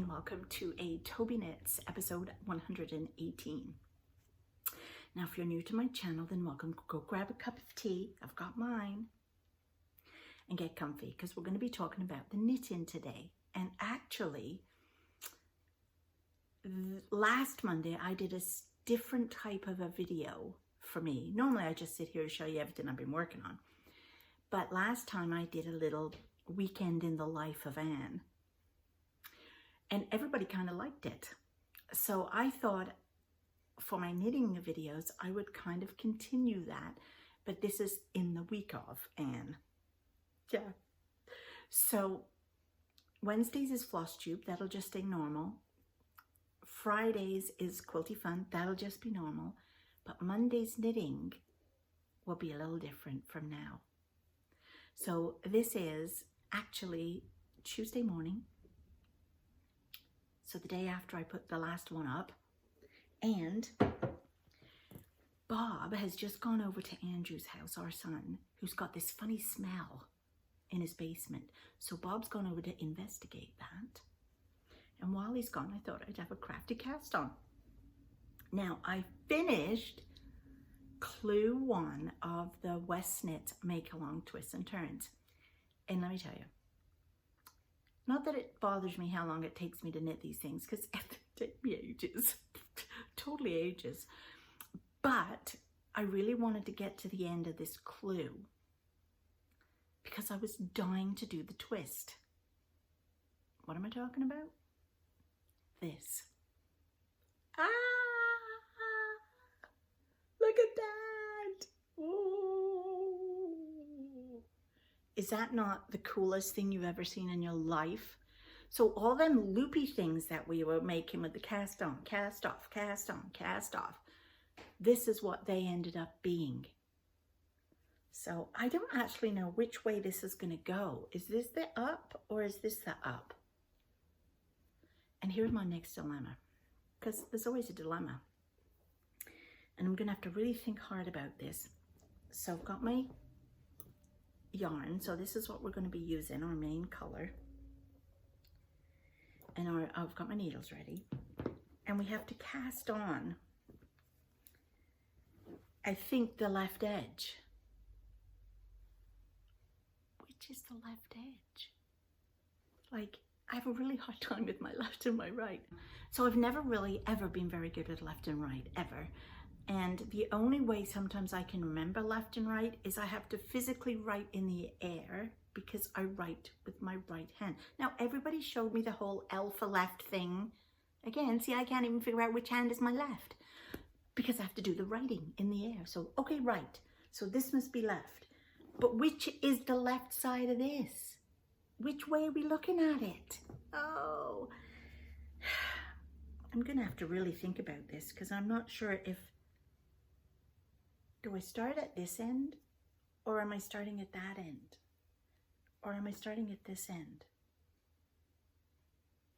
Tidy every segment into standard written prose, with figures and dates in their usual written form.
and welcome to a Tobyknits episode 118. Now, if you're new to my channel, then welcome. Go grab a cup of tea. I've got mine. And get comfy because we're going to be talking about the knitting today. And actually, last Monday, I did a different type of a video for me. Normally, I just sit here and show you everything I've been working on. But last time, I did a little weekend in the life of Anne. And everybody kind of liked it. So I thought for my knitting videos, I would kind of continue that. But this is in the week of Anne. Yeah. So Wednesdays is floss tube. That'll just stay normal. Fridays is quilty fun. That'll just be normal. But Monday's knitting will be a little different from now. So this is actually Tuesday morning. So the day after I put the last one up, and Bob has just gone over to Andrew's house, our son, who's got this funny smell in his basement. So Bob's gone over to investigate that. And while he's gone, I thought I'd have a crafty cast on. Now, I finished clue 1 of the West Knit Make-Along Twists and Turns. And let me tell you, not that it bothers me how long it takes me to knit these things, because it takes me ages, totally ages. But I really wanted to get to the end of this clue because I was dying to do the twist. What am I talking about? This. Ah! Look at that! Ooh. Is that not the coolest thing you've ever seen in your life? So all them loopy things that we were making with the cast on, cast off, cast on, cast off, this is what they ended up being. So I don't actually know which way this is going to go. Is this the up or is this the up? And here's my next dilemma, because there's always a dilemma. And I'm going to have to really think hard about this. So I've got my yarn. So this is what we're going to be using, our main color. And I've got my needles ready. And we have to cast on, I think, the left edge. Which is the left edge? Like, I have a really hard time with my left and my right. So I've never really ever been very good at left and right, ever. And the only way sometimes I can remember left and right is I have to physically write in the air because I write with my right hand. Now, everybody showed me the whole L for left thing. Again, see, I can't even figure out which hand is my left because I have to do the writing in the air. So, okay, right. So this must be left. But which is the left side of this? Which way are we looking at it? Oh, I'm going to have to really think about this because I'm not sure if, do I start at this end or am I starting at that end? Or am I starting at this end?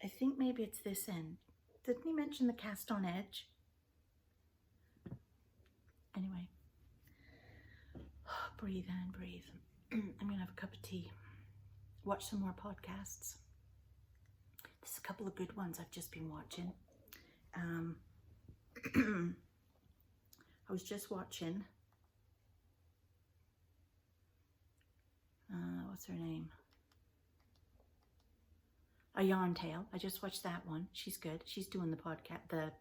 I think maybe it's this end. Didn't he mention the cast on edge? Anyway, breathe in, breathe. I'm going to have a cup of tea. Watch some more podcasts. There's a couple of good ones I've just been watching. I was just watching, what's her name? A Yarn Tale. I just watched that one. She's good. She's doing the podcast, the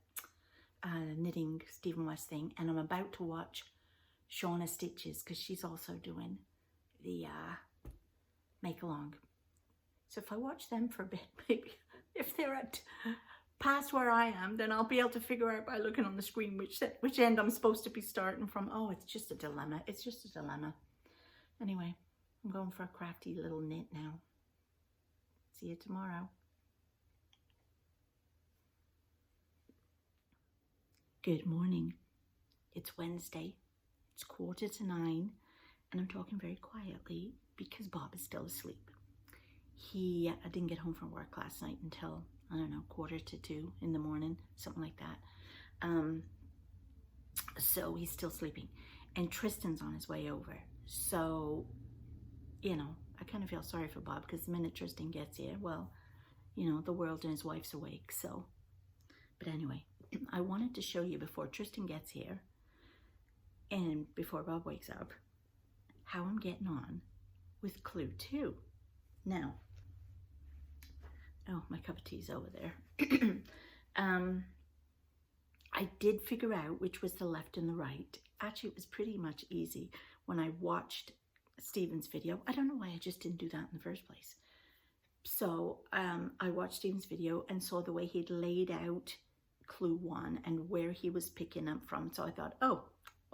knitting Stephen West thing. And I'm about to watch Shauna Stitches because she's also doing the make along. So if I watch them for a bit, maybe if they're at past where I am, then I'll be able to figure out by looking on the screen which end I'm supposed to be starting from. Oh, it's just a dilemma. It's just a dilemma. Anyway, I'm going for a crafty little knit now. See you tomorrow. Good morning. It's Wednesday. It's 9:15, and I'm talking very quietly because Bob is still asleep. I didn't get home from work last night until, I don't know, 1:45 in the morning, something like that. So he's still sleeping. And Tristan's on his way over. So, you know, I kind of feel sorry for Bob because the minute Tristan gets here, well, you know, the world and his wife's awake. So, but anyway, I wanted to show you before Tristan gets here and before Bob wakes up how I'm getting on with Clue 2. Now, oh, my cup of tea's over there. I did figure out which was the left and the right. Actually, it was pretty much easy when I watched Stephen's video. I don't know why I just didn't do that in the first place. So I watched Stephen's video and saw the way he'd laid out Clue 1 and where he was picking up from. So I thought, oh,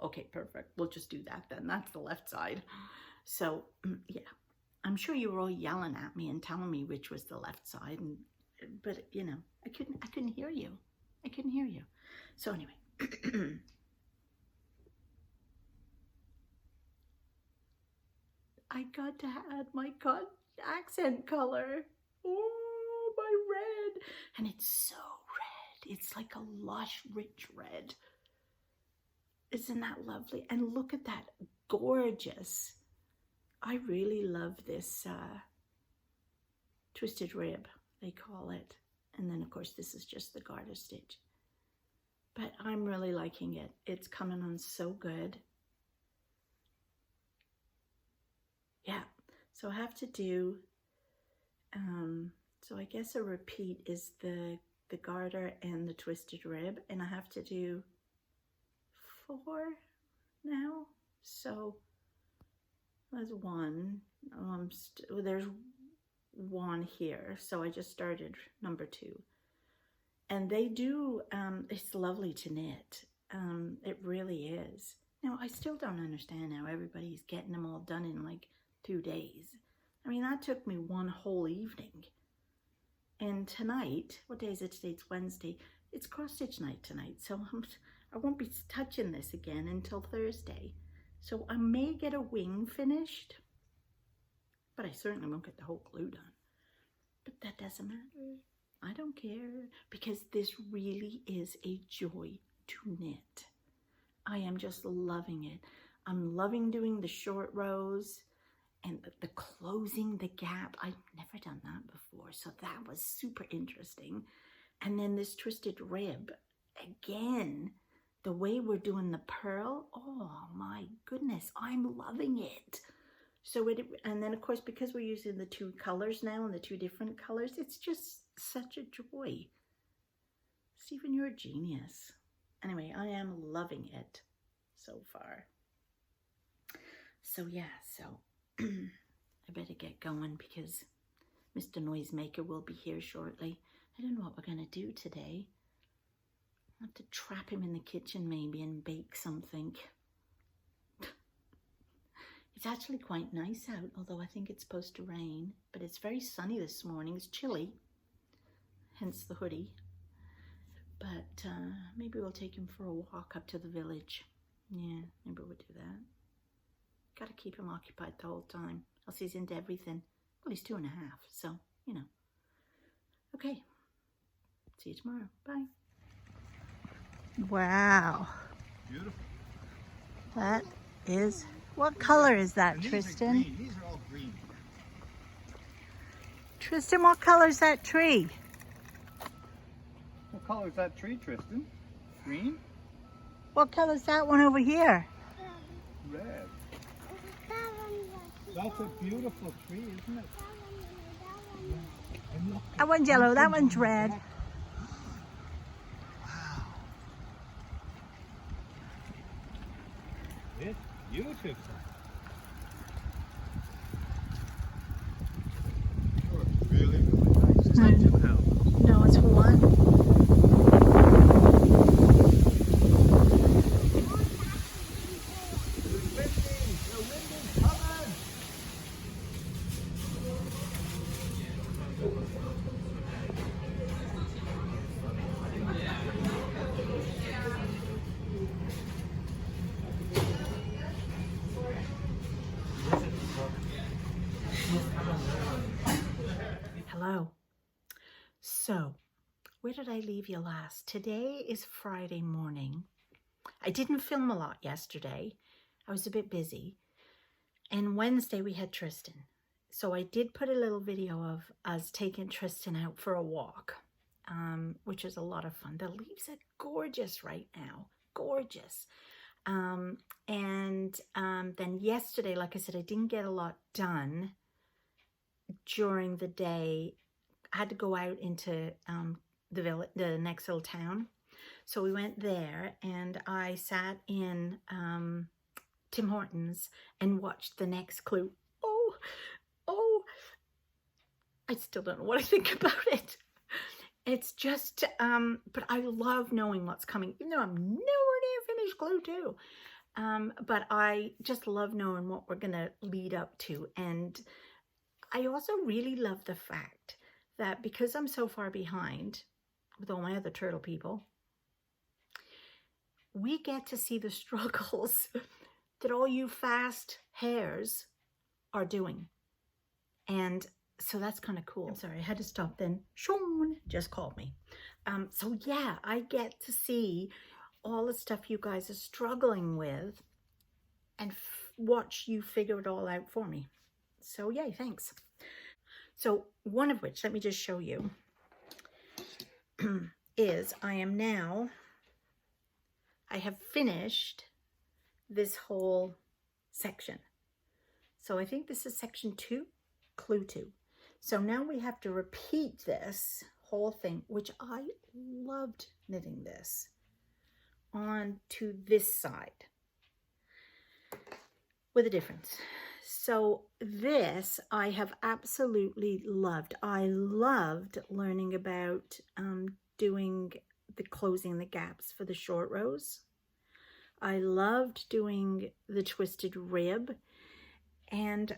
okay, perfect. We'll just do that then. That's the left side. So yeah, I'm sure you were all yelling at me and telling me which was the left side, but you know, I couldn't hear you. I couldn't hear you. So anyway, I got to add my accent color. Oh, my red. And it's so red. It's like a lush, rich red. Isn't that lovely? And look at that, gorgeous. I really love this twisted rib, they call it. And then, of course, this is just the garter stitch. But I'm really liking it. It's coming on so good. Yeah, so I have to do, so I guess a repeat is the garter and the twisted rib. And I have to do 4 now. So there's 1. There's 1 here. So I just started number 2. And they do, it's lovely to knit. It really is. Now, I still don't understand how everybody's getting them all done in like 2 days. I mean, that took me 1 whole evening. And tonight, what day is it today? It's Wednesday. It's cross-stitch night tonight. So I won't be touching this again until Thursday. So I may get a wing finished, but I certainly won't get the whole glue done. But that doesn't matter. I don't care, because this really is a joy to knit. I am just loving it. I'm loving doing the short rows and the closing the gap. I've never done that before, so that was super interesting. And then this twisted rib, again, the way we're doing the purl, oh my goodness, I'm loving it. So and then of course, because we're using the 2 colors now and the 2 different colors, it's just such a joy. Stephen, you're a genius. Anyway, I am loving it so far. So yeah, so I better get going because Mr. Noisemaker will be here shortly. I don't know what we're going to do today. I'll have to trap him in the kitchen maybe and bake something. It's actually quite nice out, although I think it's supposed to rain. But it's very sunny this morning. It's chilly, hence the hoodie. But maybe we'll take him for a walk up to the village. Yeah, maybe we'll do that. Got to keep him occupied the whole time, else he's into everything. Well, he's 2.5, so, you know. Okay, see you tomorrow. Bye. Wow. Beautiful. That is, what color is that, Tristan? These are all green. Tristan, what color is that tree? What color is that tree, Tristan? Green? What color is that one over here? Red. That's a beautiful tree, isn't it? Yeah. That one's yellow, that one's red. Wow. It's beautiful. Oh, really, really nice. Is that 2 houses? No, it's 1. Hello. So, where did I leave you last? Today is Friday morning. I didn't film a lot yesterday. I was a bit busy. And Wednesday we had Tristan. So I did put a little video of us taking Tristan out for a walk, which is a lot of fun. The leaves are gorgeous right now, gorgeous. Then yesterday, like I said, I didn't get a lot done during the day. I had to go out into the next little town. So we went there and I sat in Tim Hortons and watched the next clue. Oh, I still don't know what I think about it. It's just, but I love knowing what's coming, even though I'm nowhere near finished clue 2. But I just love knowing what we're gonna lead up to. And I also really love the fact that because I'm so far behind with all my other turtle people, we get to see the struggles that all you fast hares are doing. And so that's kind of cool. I'm sorry, I had to stop then. Shauna just called me. So yeah, I get to see all the stuff you guys are struggling with and watch you figure it all out for me. So yay, thanks. So one of which, let me just show you, is I have finished this whole section. So I think this is section 2, clue 2. So now we have to repeat this whole thing, which I loved knitting this, on to this side with a difference. So this I have absolutely loved. I loved learning about closing the gaps for the short rows. I loved doing the twisted rib, and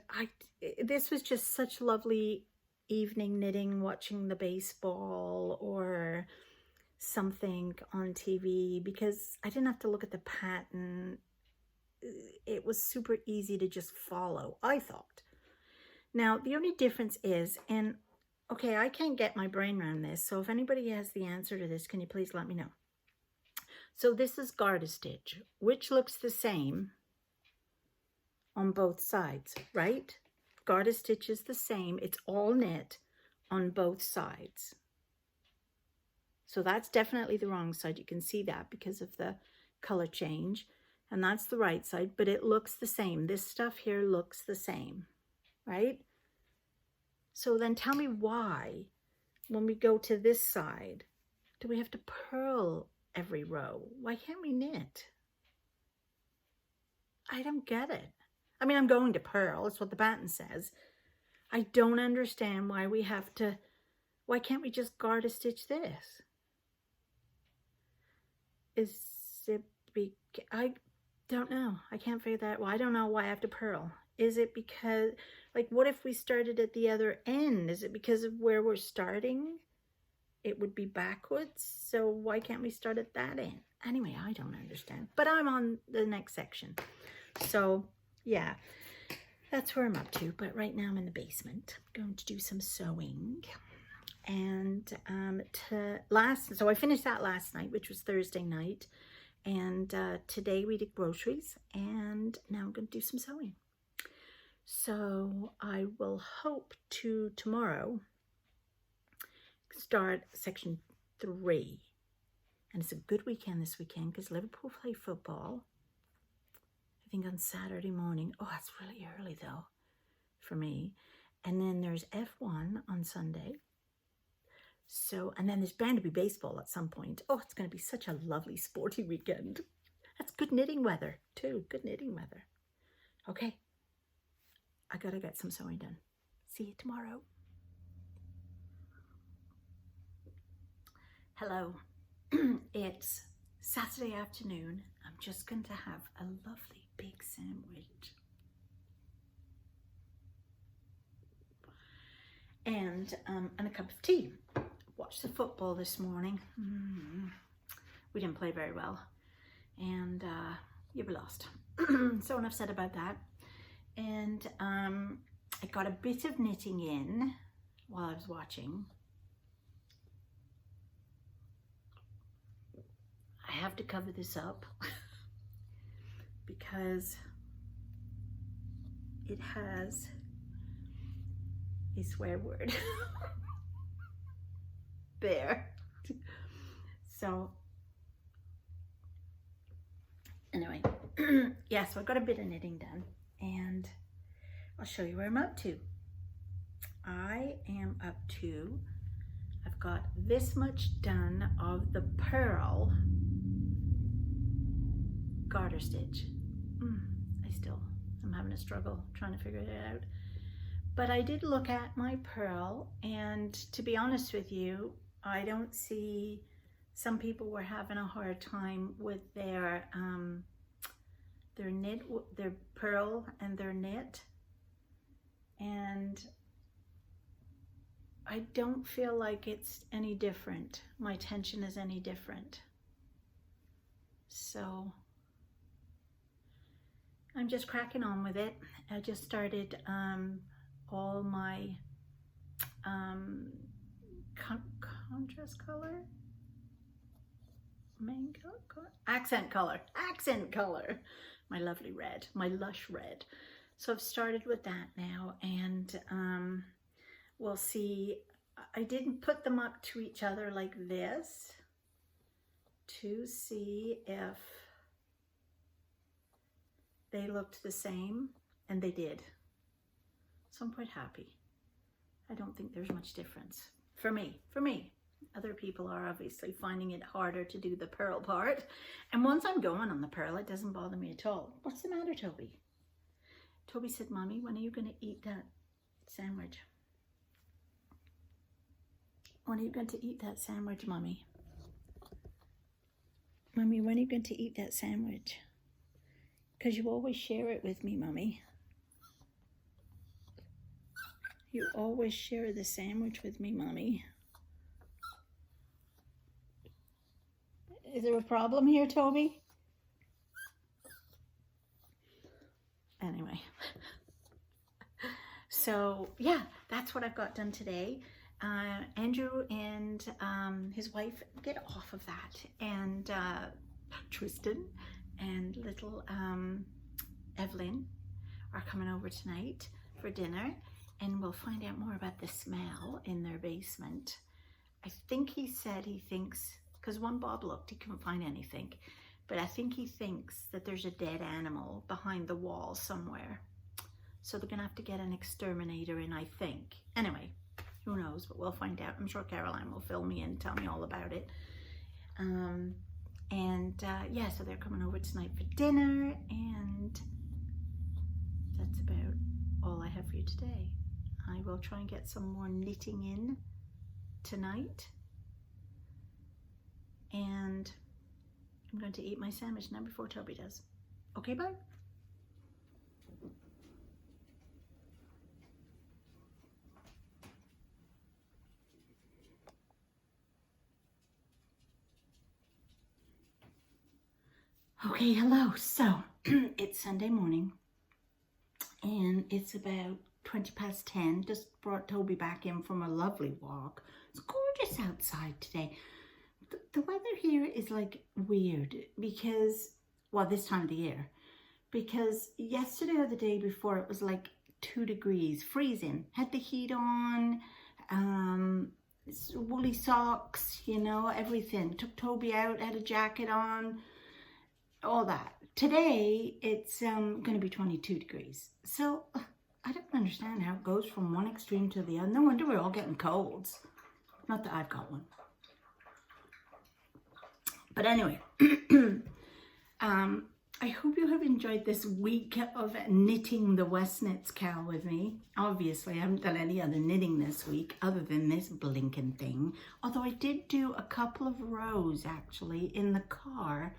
this was just such lovely evening knitting, watching the baseball or something on TV, because I didn't have to look at the pattern. It was super easy to just follow, I thought. Now, the only difference is, and okay, I can't get my brain around this, so if anybody has the answer to this, can you please let me know? So this is garter stitch, which looks the same on both sides, right? Garter stitch is the same. It's all knit on both sides. So that's definitely the wrong side. You can see that because of the color change. And that's the right side, but it looks the same. This stuff here looks the same, right? So then tell me why, when we go to this side, do we have to purl every row? Why can't we knit? I don't get it. I mean, I'm going to purl. That's what the pattern says. I don't understand why we have to, why can't we just garter stitch this? Is it I don't know. I can't figure that. Well, I don't know why I have to purl. Is it because, like, what if we started at the other end? Is it because of where we're starting? It would be backwards. So why can't we start at that end? Anyway, I don't understand. But I'm on the next section. So yeah, that's where I'm up to. But right now I'm in the basement. I'm going to do some sewing. And so I finished that last night, which was Thursday night. And today we did groceries, and now I'm going to do some sewing. So I will hope to tomorrow start section 3. And it's a good weekend this weekend because Liverpool play football, I think on Saturday morning. Oh, that's really early though for me. And then there's F1 on Sunday. So, and then there's bound to be baseball at some point. Oh, it's going to be such a lovely sporty weekend. That's good knitting weather too. Good knitting weather. Okay. I got to get some sewing done. See you tomorrow. Hello. It's Saturday afternoon. I'm just going to have a lovely big sandwich. And a cup of tea. Watched the football this morning. We didn't play very well, and you were lost. So enough said about that. And I got a bit of knitting in while I was watching. I have to cover this up because it has a swear word. There. So anyway, yeah, so I got a bit of knitting done, and I'll show you where I'm up to. I've got this much done of the pearl garter stitch. I'm having a struggle trying to figure it out. But I did look at my pearl, and to be honest with you, I don't see, some people were having a hard time with their knit, their pearl and their knit, and I don't feel like it's any different. My tension is any different. So I'm just cracking on with it. I just started all my contrast color, main color, accent color, my lovely red, my lush red. So I've started with that now, and we'll see. I didn't put them up to each other like this to see if they looked the same, and they did. So I'm quite happy. I don't think there's much difference for me. Other people are obviously finding it harder to do the pearl part. And once I'm going on the pearl, it doesn't bother me at all. What's the matter, Toby? Toby said, Mommy, when are you going to eat that sandwich? When are you going to eat that sandwich, Mommy? Mommy, when are you going to eat that sandwich? Because you always share it with me, Mommy. You always share the sandwich with me, Mommy. Is there a problem here, Toby? Anyway. So, yeah, that's what I've got done today. Andrew and his wife, get off of that. And Tristan and little Evelyn are coming over tonight for dinner, and we'll find out more about the smell in their basement. I think he said he thinks, because when Bob looked, he couldn't find anything, but I think he thinks that there's a dead animal behind the wall somewhere. So they're gonna have to get an exterminator in, I think. Anyway, who knows, but we'll find out. I'm sure Caroline will fill me in and tell me all about it. Yeah, so they're coming over tonight for dinner, and that's about all I have for you today. I will try and get some more knitting in tonight, and I'm going to eat my sandwich now before Toby does. Okay, bye. Okay, hello. So it's Sunday morning, and it's about 10:20. Just brought Toby back in from a lovely walk. It's gorgeous outside today. The weather here is like weird because, well, this time of the year, because yesterday or the day before it was like 2 degrees, freezing. Had the heat on, woolly socks, you know, everything. Took Toby out, had a jacket on, all that. Today it's going to be 22 degrees. So I don't understand how it goes from one extreme to the other. No wonder we're all getting colds. Not that I've got one. But anyway, I hope you have enjoyed this week of knitting the West Knits KAL with me. Obviously, I haven't done any other knitting this week other than this blinking thing. Although I did do a couple of rows, actually, in the car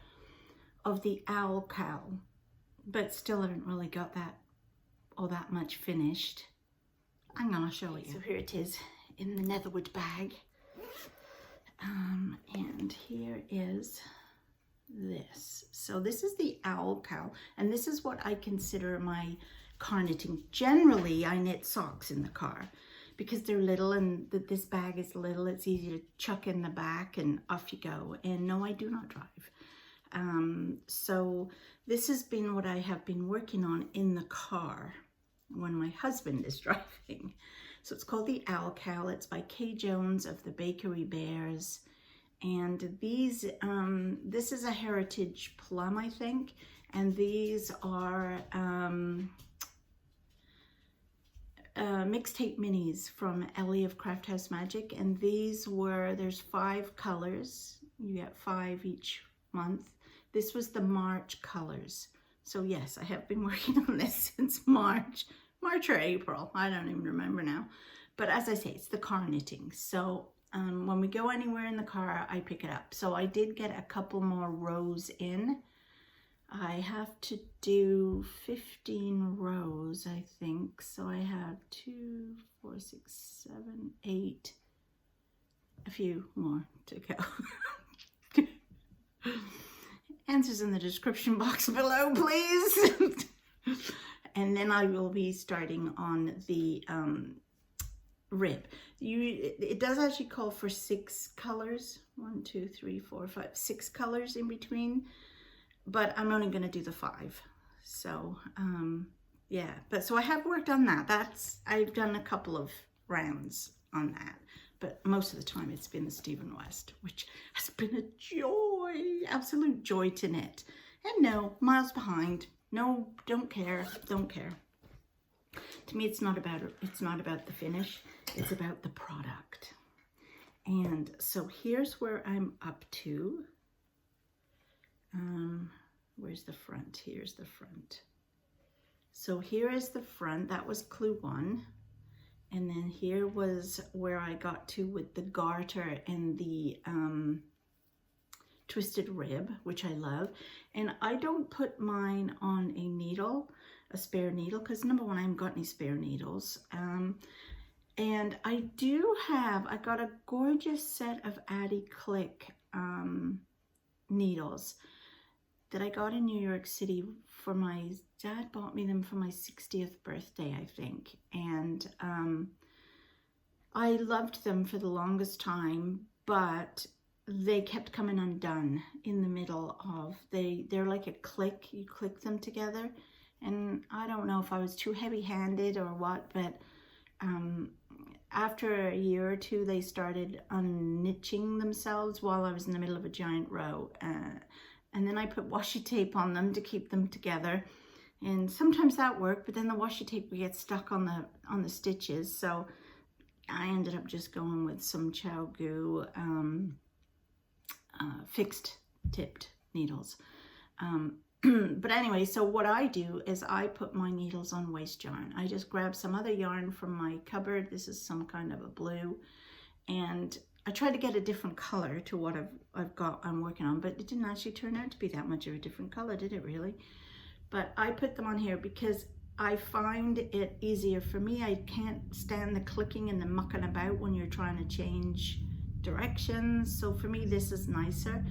of the MKAL. But still haven't really got that all that much finished. I'm going to show you. So here it is in the Netherwood bag. And here is this. So this is the MKAL, and this is what I consider my car knitting. Generally, I knit socks in the car because they're little, and this bag is little. It's easy to chuck in the back and off you go. And no, I do not drive. So this has been what I have been working on in the car when my husband is driving. So it's called the MKAL. It's by Kay Jones of the Bakery Bears. And these, this is a heritage plum, I think. And these are mixtape minis from Ellie of Craft House Magic. And these were, there's 5 colors. You get 5 each month. This was the March colors. So yes, I have been working on this since March or April. I don't even remember now. But as I say, it's the car knitting. So when we go anywhere in the car, I pick it up. So I did get a couple more rows in. I have to do 15 rows, I think. So I have 2, 4, 6, 7, 8, a few more to go. Answers in the description box below, please. And then I will be starting on the rib. It does actually call for 6 colors. 1, 2, 3, 4, 5, 6 colors in between. But I'm only going to do the 5. So, yeah. But so I have worked on that. I've done a couple of rounds on that. But most of the time it's been the Stephen West, which has been a joy, absolute joy to knit. And no, miles behind. No, don't care. To me, it's not about the finish. It's about the product. And so here's where I'm up to. Where's the front? Here's the front. So here is the front. That was clue 1. And then here was where I got to with the garter and the twisted rib, which I love. And I don't put mine on a needle, a spare needle, because number 1, I haven't got any spare needles. And I got a gorgeous set of Addy Click needles that I got in New York City for my dad bought me them for my 60th birthday, I think. And I loved them for the longest time, but they kept coming undone in the middle of, they're like a click, you click them together. And I don't know if I was too heavy-handed or what, but after a year or 2, they started unknitching themselves while I was in the middle of a giant row. And then I put washi tape on them to keep them together. And sometimes that worked, but then the washi tape would get stuck on the stitches. So I ended up just going with some Chow Goo fixed tipped needles. But anyway, so what I do is I put my needles on waste yarn. I just grab some other yarn from my cupboard. This is some kind of a blue. And I tried to get a different color to what I'm working on, but it didn't actually turn out to be that much of a different color, did it really? But I put them on here because I find it easier for me. I can't stand the clicking and the mucking about when you're trying to change directions. So for me, this is nicer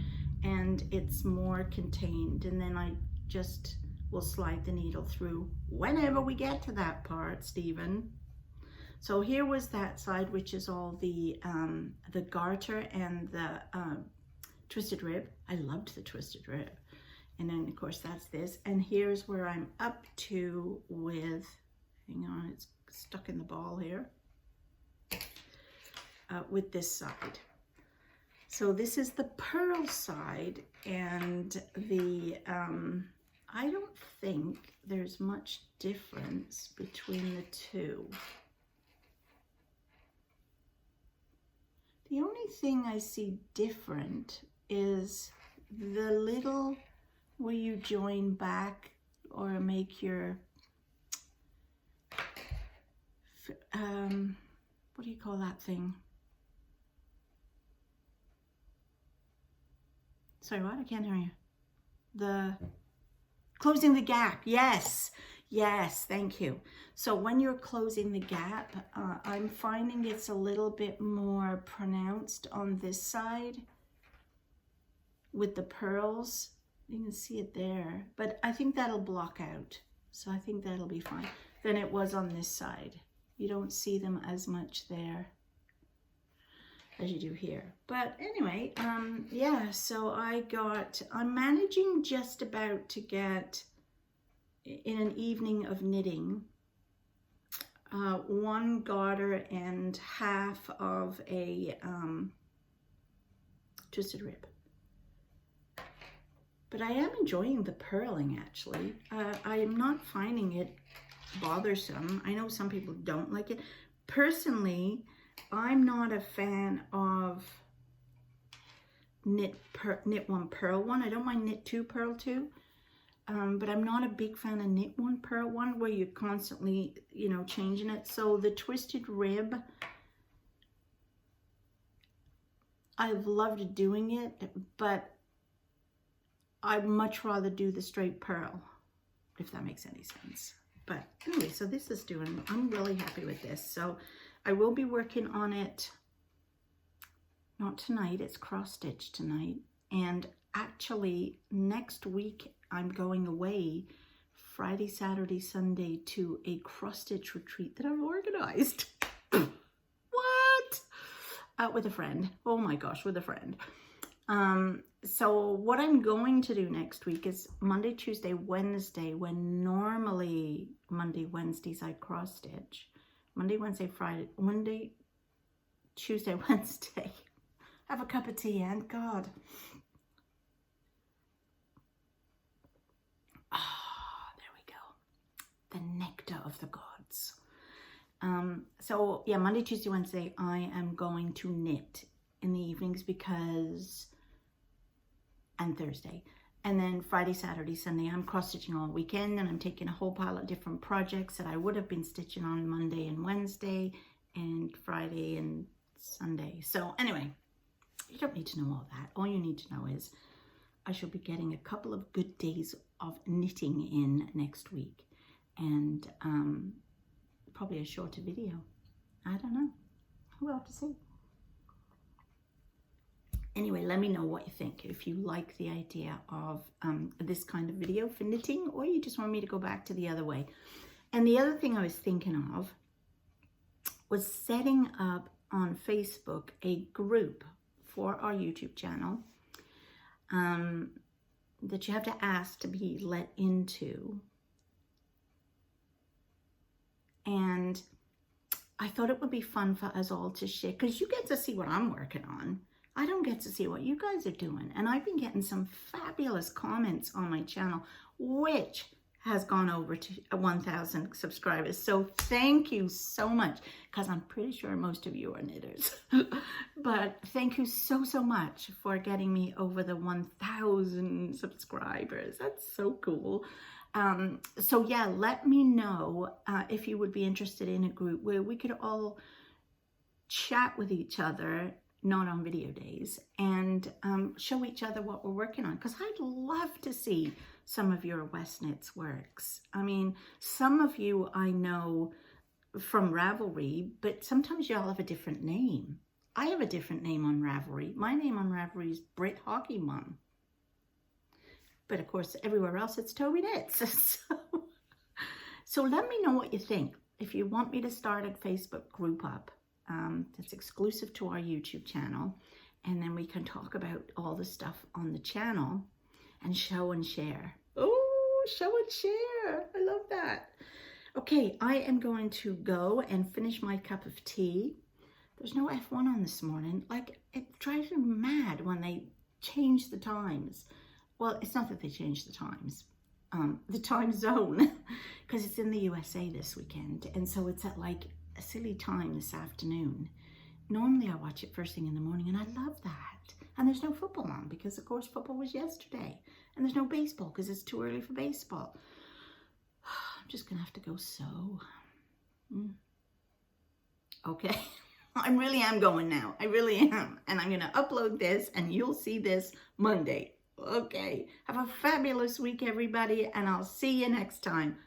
and it's more contained. And then I just will slide the needle through whenever we get to that part, Stephen. So here was that side, which is all the garter and the twisted rib. I loved the twisted rib. And then of course that's this. And here's where I'm up to with, hang on, it's stuck in the ball here, with this side. So this is the purl side, and the, I don't think there's much difference between the two. The only thing I see different is the little where you join back or make your, what do you call that thing? Sorry, what? I can't hear you. The closing the gap. Yes. Yes, thank you. So when you're closing the gap, I'm finding it's a little bit more pronounced on this side with the pearls. You can see it there, but I think that'll block out. So I think that'll be fine. Than it was on this side. You don't see them as much there as you do here. But anyway, yeah, so I'm managing just about to get in an evening of knitting one garter and half of a twisted rib. But I am enjoying the purling, actually. I am not finding it bothersome. I know some people don't like it. Personally, I'm not a fan of knit one, purl one. I don't mind knit two, purl two. But I'm not a big fan of knit one, purl one, where you're constantly, you know, changing it. So the twisted rib, I've loved doing it, but I'd much rather do the straight purl, if that makes any sense. But anyway, so this is doing, I'm really happy with this. So I will be working on it, not tonight, it's cross stitch tonight. And actually next week, I'm going away Friday, Saturday, Sunday to a cross stitch retreat that I've organized. What? With a friend. Oh my gosh, with a friend. So what I'm going to do next week is Monday, Tuesday, Wednesday, when normally Monday, Wednesdays I cross stitch. Monday, Wednesday, Friday, Monday, Tuesday, Wednesday. Have a cup of tea, and God. The nectar of the gods. So yeah, Monday, Tuesday, Wednesday, I am going to knit in the evenings and Thursday. And then Friday, Saturday, Sunday, I'm cross-stitching all weekend, and I'm taking a whole pile of different projects that I would have been stitching on Monday and Wednesday and Friday and Sunday. So anyway, you don't need to know all that. All you need to know is I shall be getting a couple of good days of knitting in next week. And probably a shorter video. I don't know. We'll have to see. Anyway, let me know what you think. If you like the idea of this kind of video for knitting, or you just want me to go back to the other way. And the other thing I was thinking of was setting up on Facebook a group for our YouTube channel that you have to ask to be let into. And I thought it would be fun for us all to share, because you get to see what I'm working on. I don't get to see what you guys are doing. And I've been getting some fabulous comments on my channel, which has gone over to 1,000 subscribers. So thank you so much, because I'm pretty sure most of you are knitters. But thank you so, so much for getting me over the 1,000 subscribers. That's so cool. So yeah, let me know if you would be interested in a group where we could all chat with each other, not on video days, and show each other what we're working on. Because I'd love to see some of your West Knits works. I mean, some of you I know from Ravelry, but sometimes y'all have a different name. I have a different name on Ravelry. My name on Ravelry is Brit Hockey Mom. But of course, everywhere else, it's Tobyknits. So let me know what you think. If you want me to start a Facebook group up that's exclusive to our YouTube channel, and then we can talk about all the stuff on the channel and show and share. Oh, show and share. I love that. Okay, I am going to go and finish my cup of tea. There's no F1 on this morning. Like, it drives me mad when they change the times. Well, it's not that they changed the times, the time zone, because it's in the USA this weekend. And so it's at like a silly time this afternoon. Normally I watch it first thing in the morning, and I love that. And there's no football on, because of course football was yesterday. And there's no baseball, because it's too early for baseball. I'm just gonna have to go sew. Okay, I really am going now. I really am. And I'm gonna upload this, and you'll see this Monday. Okay, have a fabulous week, everybody, and I'll see you next time.